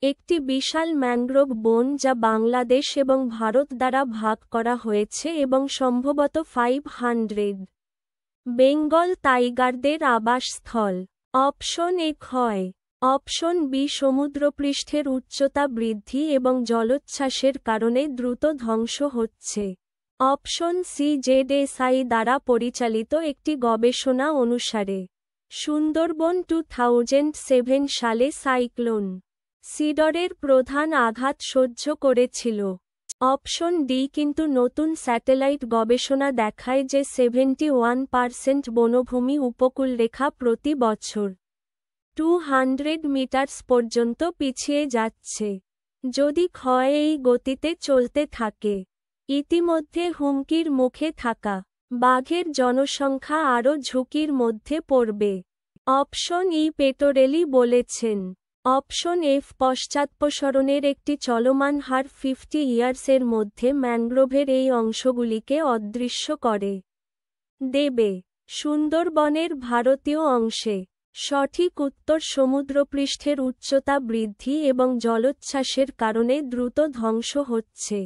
একটি বিশাল ম্যানগ্রোভ বন যা বাংলাদেশ এবং ভারত দ্বারা ভাগ করা হয়েছে এবং সম্ভবত 500 বেঙ্গল টাইগারদের আবাসস্থল। অপশন এ ক্ষয়। অপশন বি সমুদ্রপৃষ্ঠের উচ্চতা বৃদ্ধি এবং জলোচ্ছ্বাসের কারণে দ্রুত ধ্বংস হচ্ছে। অপশন সি জেডএসআই দ্বারা পরিচালিত একটি গবেষণা অনুসারে সুন্দরবন 2007 সালে সাইক্লোন সিডরের প্রধান আঘাত সহ্য করেছিল। অপশন ডি কিন্তু নতুন স্যাটেলাইট গবেষণা দেখায় যে 71% বনভূমি উপকূলরেখা প্রতি বছর 200 মিটার পর্যন্ত পিছিয়ে যাচ্ছে। যদি ক্ষয় এই গতিতে চলতে থাকে, ইতিমধ্যে হুমকির মুখে থাকা বাঘের জনসংখ্যা আরও ঝুঁকির মধ্যে পড়বে। অপশন ই পেটোরেলি বলেছেন। অপশন এফ পশ্চাৎপসরণের একটি চলমান হার 50 ইয়ার্সের মধ্যে ম্যানগ্রোভের এই অংশগুলিকে অদৃশ্য করে দেবে। সুন্দরবনের ভারতীয় অংশে সঠিক উত্তর সমুদ্রপৃষ্ঠের উচ্চতা বৃদ্ধি এবং জলোচ্ছ্বাসের কারণে দ্রুত ধ্বংস হচ্ছে।